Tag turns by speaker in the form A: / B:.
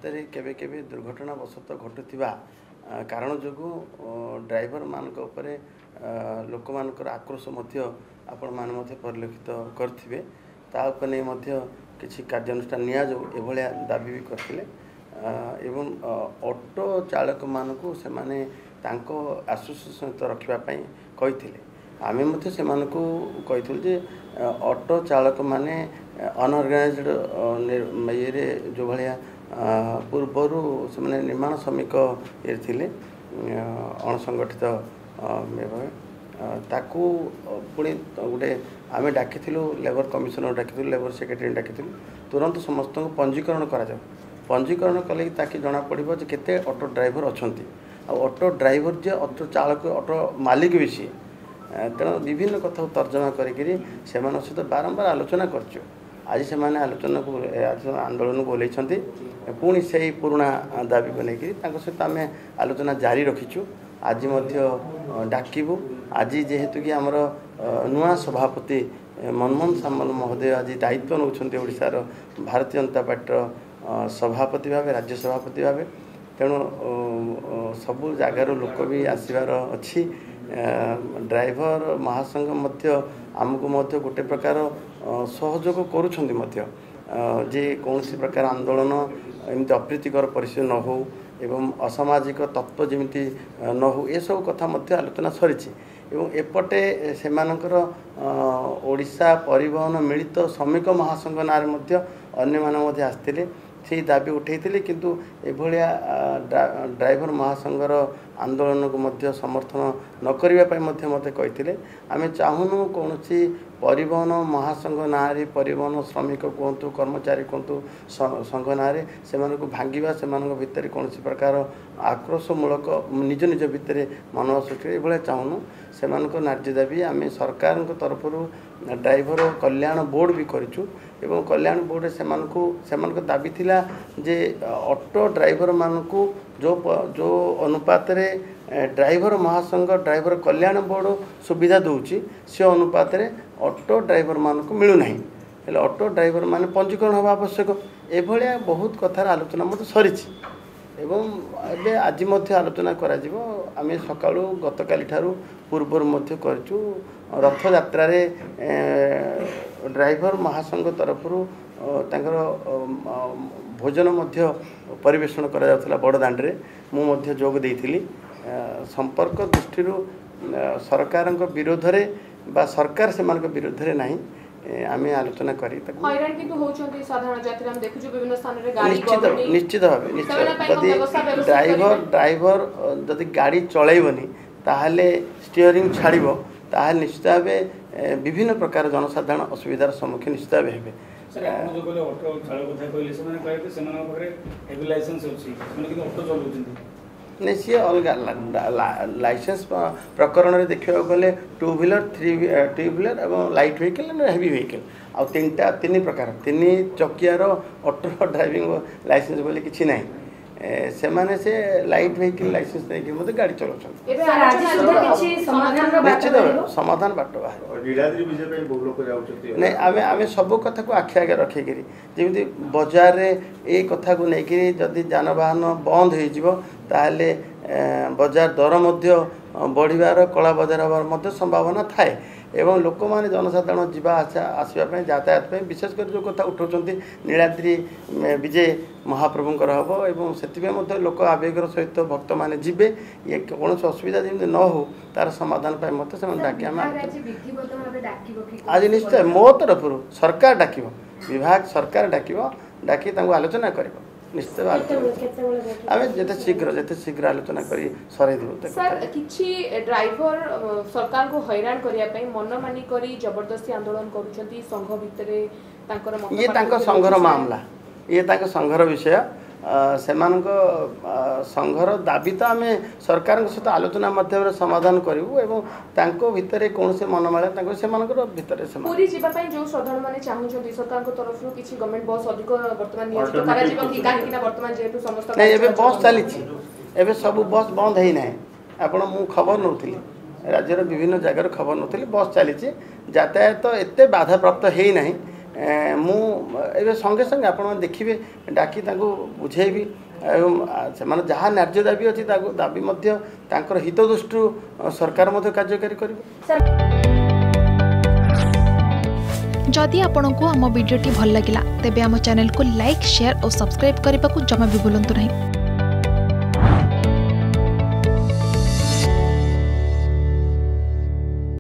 A: भितर केबे केबे दुर्घटनावशत घटुवा कारण जो ड्राइवर मान लोक मानकर आक्रोश आपण मैंने परिलक्षित करेंगे किसी कार्यानुष्ठान निया दाबी भी करते एवं ऑटो चालक मान को से आश्वासन सहित रखापी कही आमे से कही जे ऑटो चालक माने अनऑर्गेनाइज्ड ये जो भाया पूर्वर से निर्माण श्रमिक ये थे अणसंगठित ताकू पुणी गोटे आम डाकी लेबर कमिशनर डाकी लेबर सेक्रेटरी डाकी तुरंत समस्त पंजीकरण करा पंजीकरण कले ताकि जना पड़ो जे केते ऑटो ड्राइवर अच्छा ऑटो ड्राइवर जे ऑटो चालक ऑटो मालिक भी सी तेणु विभिन्न कथा तर्जमा करी सहित बारंबार आलोचना कर आज से आलोचना को आंदोलन को ओल्लैंती पुणी से पुराणा दाबी को लेकिन सहित आम आलोचना जारी रखीचु आज डाकबू आज जेहेतु कि आमर नुआ सभापति मनमोहन सामल महोदय आज दायित्व नौशार भारतीय जनता पार्टी सभापति भाव राज्य सभापति भाव तेणु सबू जगार लोक भी आसबार अच्छी ड्राइवर महासंघ आमको गोटे प्रकार सहयोग करुँच जे कौन प्रकार आंदोलन एमती अप्रीतिकर परिस्थिति न हो एवं असामाजिक तत्व जमी न हो ये सब कथा आलोचना सरी एपटे से ओडिशा परिवहन मिलित श्रमिक महासंघ नारे अन्य आसते से दाबी उठे किंतु एभलिया ड्राइवर महासंघर आंदोलन को समर्थन न करने मत कही आम चाहूनु कौन परिवहन महासंघ ना परिवहन श्रमिक कहतु कर्मचारी कहतु संघ ना से भांगा से भितर कौन प्रकार आक्रोशमूलक निज निज भितर मनोभाव सृष्टि ये चाहूनु से नार्य दाबी आम सरकार तरफ ड्राइवर कल्याण बोर्ड भी करूँ एवं कल्याण बोर्ड से दाबी थिला जे ऑटो ड्राइवर मानू जो अनुपात ड्राइवर महासंघ ड्राइवर कल्याण बोर्ड सुविधा दूची से अनुपात ऑटो ड्राइवर मानक मिलूना हेल्ले ऑटो ड्राइवर मान पंजीकरण हवा आवश्यक एभलिया बहुत कथार आलोचना मत सरी एवं एबे आज आलोचना करा आम सकाळु गतकाली ठारू पूर्वर करूँ रथ यात्रा ड्राइवर महासंघ तरफ भोजन परिवेषण करा बड़दाण्डे मुझे जोग देइथिली संपर्क दृष्टि सरकार विरोध में बा सरकार से विरोध में नहीं आम आलोचना करी निश्चित भाव ड्राइवर जदि गाड़ी चलैबनी ताहले स्टीयरिंग छाड़ब ताहले निश्चित भाव विभिन्न प्रकार जनसाधारण असुविधार सम्मुखीन निश्चित भाव हेबे नहीं सी अलग लाइसेंस प्रकरण में देखा गले टू व्हीलर थ्री व्हीलर और लाइट व्हीकल हेवी व्हीकल आ तीन प्रकार तीन चकियार ऑटो ड्राइविंग लाइसेंस बोले किसी ना से माने से लाइट व्हीकल लाइसेंस नहीं मत गाड़ी चलाउछन निश्चित समाधान बाट बाहर नहीं आम सब कथा को आखि आगे रखिकी जमी बजार ये कथा को लेकिन जदि जानवाहन बंद होताले बजार दर बढ़िबार कला बजार हबार संभावना थाए एवं लोक मैंने जनसाधारण जीवा आसवाई यातायात विशेष कर जो कथा उठाउछंती नीलाद्री विजय महाप्रभुंकर हम एवं से लोक आवेगर सहित भक्त मैंने जीवे ये कौन असुविधा जमी न हो तार समाधान मत से डाक आज निश्चय मो तरफ सरकार डाक विभाग सरकार डाकी आलोचना कर निश्चित आम जिते शीघ्र आलोचना कर सर
B: ड्राइवर सरकार को हैरान करने मनमानी करी जबरदस्ती आंदोलन करुछंती संघ भितर
A: ये संघर मामला ये संघर विषय से संघर दाबी तो आम सरकार सहित आलोचना माध्यम समाधान करूँ एवं भितर कौन से मनमाला से भितर
B: पूरी जीवाई जो श्रद्धालु मैंने चाहते सरकार तरफ किसी गवर्नमेंट बस अधिक बर्तमान नियोजित बर्तमान जेहेतु समस्त
A: बस चली सब बस बंद है ना आपण मु खबर नौली राज्यर विभिन्न जगार खबर नौली बस चली यातायात एत बाधा प्राप्त है ना ମୁଁ ଏବେ ସଙ୍ଗେ ସଙ୍ଗେ ଆପଣ ଦେଖିବେ ଡାକି ତାଙ୍କୁ ବୁଝେଇବି ଏବଂ ସେମାନେ ଯାହା ନ୍ୟାର୍ଯ୍ୟ ଦାବି ଅଛି ତାକୁ ଦାବି ମଧ୍ୟ ତାଙ୍କର ହିତ ଦୃଷ୍ଟିରୁ ସରକାର ମଧ୍ୟ କାର୍ଯ୍ୟକାରୀ କରିବେ।
C: जदि आपंक आम भिडी भल लगा तेब आम चैनल को लाइक शेयर और सब्सक्राइब करने को जमा भी भूलु नहीं।